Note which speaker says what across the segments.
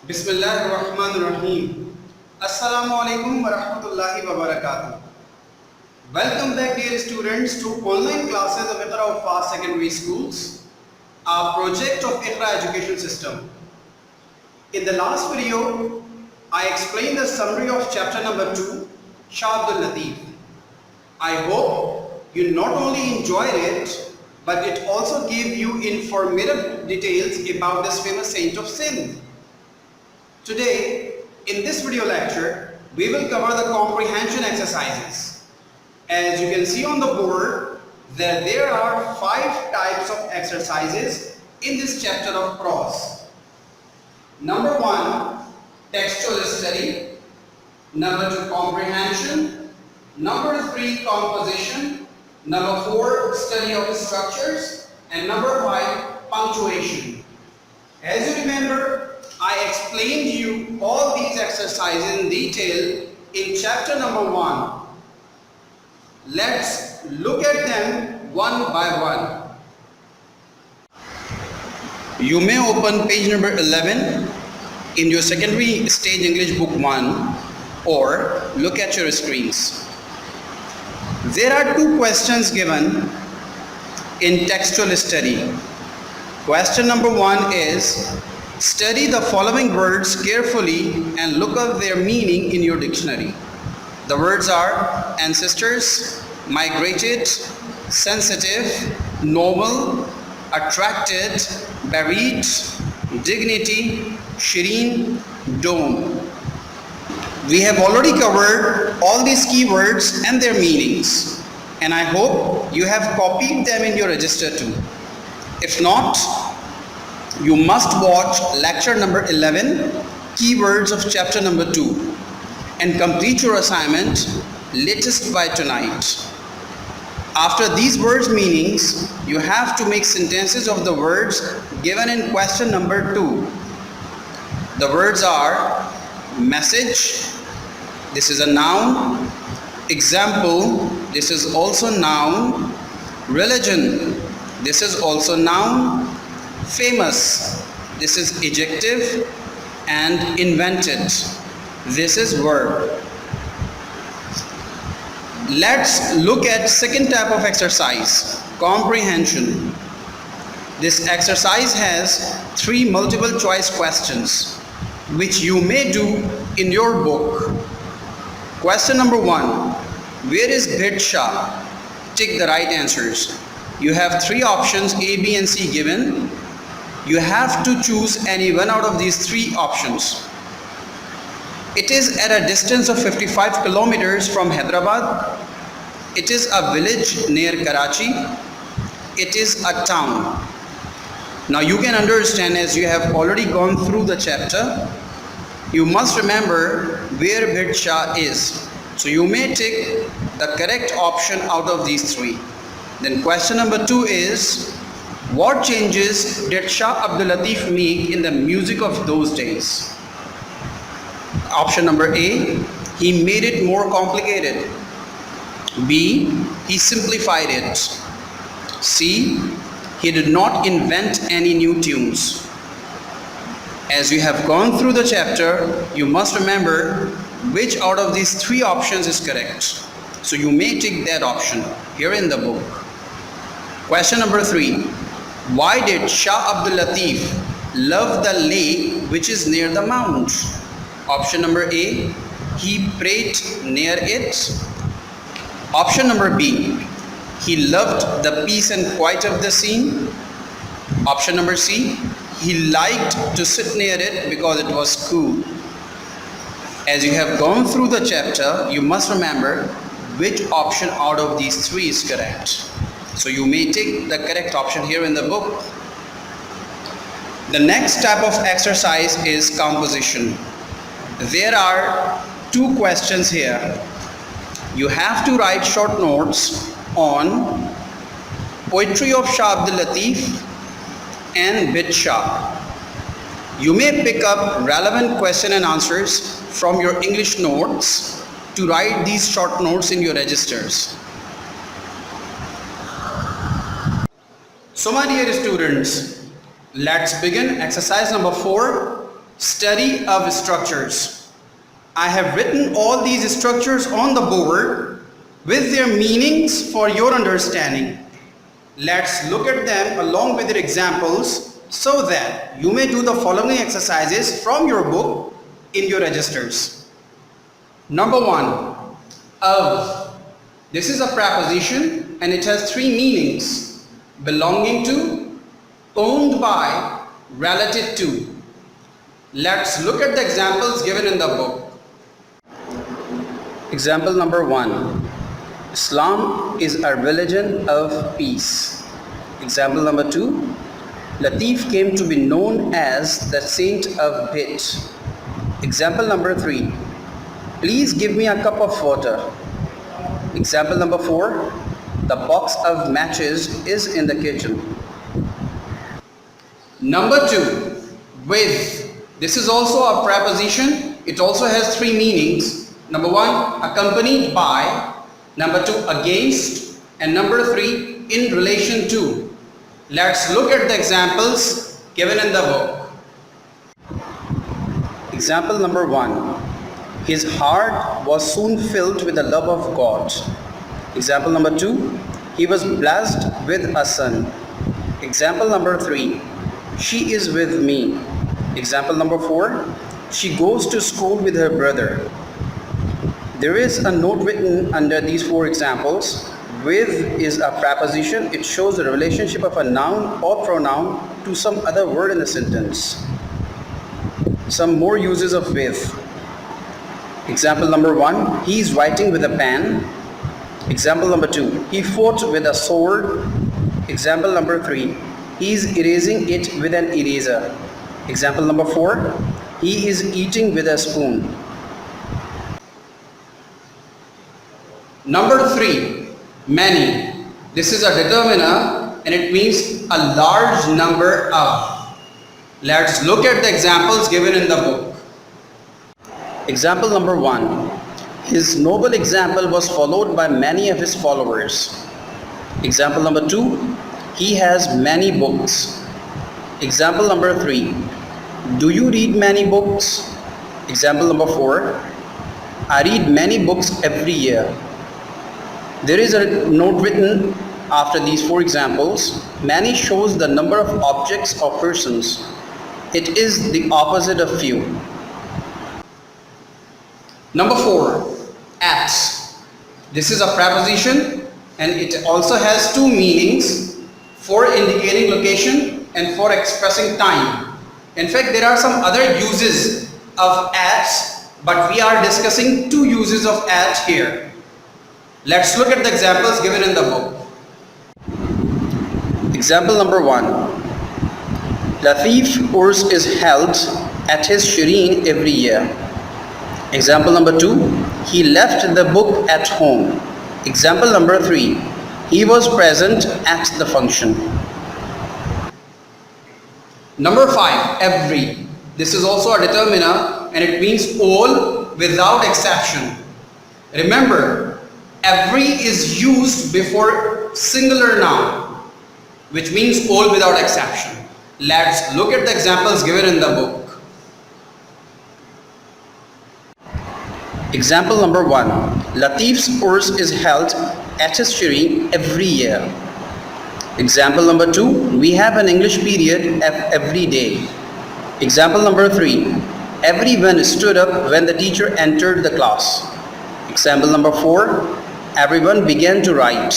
Speaker 1: Bismillahirrahmanirrahim. Assalamu alaikum wa rahmatullahi wa barakatuh. Welcome back, dear students, to online classes of Iqra of Fast Secondary Schools, our project of Iqra Education System. In the last video, I explained the summary of chapter number 2, Shah Abdul Latif. I hope you not only enjoyed it, but it also gave you informative details about this famous saint of Sindh. Today, in this video lecture, we will cover the comprehension exercises. As you can see on the board, that there are 5 types of exercises in this chapter of prose. Number 1, textual study. Number 2, comprehension. Number 3, composition. Number 4, study of structures. And number 5, punctuation. As you remember, I explained you all these exercises in detail in chapter number 1. Let's look at them one by one. You may open page number 11 in your secondary stage English book 1 or look at your screens. There are 2 questions given in textual study. Question number 1 is, study the following words carefully and look up their meaning in your dictionary. The words are ancestors, migrated, sensitive, noble, attracted, buried, dignity, shireen, dome. We have already covered all these keywords and their meanings, and I hope you have copied them in your register too. If not, you must watch lecture number 11, keywords of chapter number 2, and complete your assignment latest by tonight. After these words' meanings, you have to make sentences of the words given in question number 2. The words are message, this is a noun, example, this is also noun, religion, this is also noun, famous, this is adjective, and invented, this is verb. Let's look at second type of exercise, comprehension. This exercise has 3 multiple choice questions which you may do in your book. Question number 1, where is Bhit Shah? Tick the right answers. You have 3 options A, B and C given. You have to choose any one out of these 3 options. It is at a distance of 55 kilometers from Hyderabad. It is a village near Karachi. It is a town. Now you can understand, as you have already gone through the chapter, you must remember where Bhit Shah is. So you may take the correct option out of these 3. Then question number 2 is, what changes did Shah Abdul Latif make in the music of those days? Option number A, he made it more complicated. B, he simplified it. C, he did not invent any new tunes. As you have gone through the chapter, you must remember which out of these 3 options is correct. So you may take that option here in the book. Question number 3, why did Shah Abdul Latif love the lake which is near the mount? Option number A, he prayed near it. Option number B, he loved the peace and quiet of the scene. Option number C, he liked to sit near it because it was cool. As you have gone through the chapter, you must remember which option out of these 3 is correct. So you may take the correct option here in the book. The next type of exercise is composition. There are 2 questions here. You have to write short notes on poetry of Shah Abdul Latif and Bhit Shah. You may pick up relevant question and answers from your English notes to write these short notes in your registers. So my dear students, let's begin exercise number 4, Study of structures. I have written all these structures on the board with their meanings for your understanding. Let's look at them along with their examples so that you may do the following exercises from your book in your registers. Number 1, of. This is a preposition and it has three meanings: belonging to, owned by, related to. Let's look at the examples given in the book. Example number 1. Islam is a religion of peace. Example number 2. Latif came to be known as the saint of Bit. Example number 3. Please give me a cup of water. Example number 4. The box of matches is in the kitchen. Number 2. With. This is also a preposition. It also has three meanings. Number 1, accompanied by. Number 2, against. And number 3, in relation to. Let's look at the examples given in the book. Example number 1. His heart was soon filled with the love of God. Example number 2. He was blessed with a son. Example number 3. She is with me. Example number 4. She goes to school with her brother. There is a note written under these four examples. With is a preposition. It shows the relationship of a noun or pronoun to some other word in the sentence. Some more uses of with. Example number 1. He is writing with a pen. Example number 2. He fought with a sword. Example number 3. He is erasing it with an eraser. Example number 4. He is eating with a spoon. Number 3. Many. This is a determiner and it means a large number of. Let's look at the examples given in the book. Example number 1. His noble example was followed by many of his followers. Example number 2. He has many books. Example number 3. Do you read many books? Example number 4. I read many books every year. There is a note written after these four examples. Many shows the number of objects or persons. It is the opposite of few. Number 4. At. This is a preposition and it also has two meanings: for indicating location and for expressing time. In fact, there are some other uses of at, but we are discussing two uses of at here. Let's look at the examples given in the book. Example number 1. Latif Urs is held at his Shireen every year. Example number 2. He left the book at home. Example number 3. He was present at the function. Number 5. Every. This is also a determiner and it means all without exception. Remember, every is used before singular noun, which means all without exception. Let's look at the examples given in the book. Example number 1. Latif's Urs is held at his Shireen every year. Example number 2. We have an English period every day. Example number 3. Everyone stood up when the teacher entered the class. Example number 4. Everyone began to write.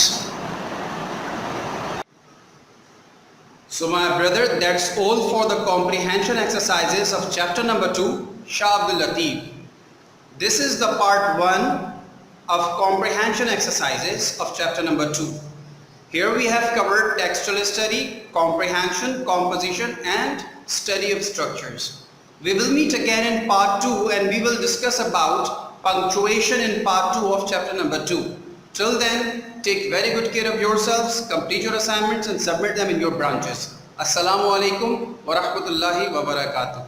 Speaker 1: So my brother, that's all for the comprehension exercises of chapter number 2, Shah Abdul Latif. This is the part 1 of comprehension exercises of chapter number 2. Here we have covered textual study, comprehension, composition and study of structures. We will meet again in part 2 and we will discuss about punctuation in part 2 of chapter number 2. Till then, take very good care of yourselves, complete your assignments and submit them in your branches. Assalamu alaikum wa rahmatullahi wa barakatuh.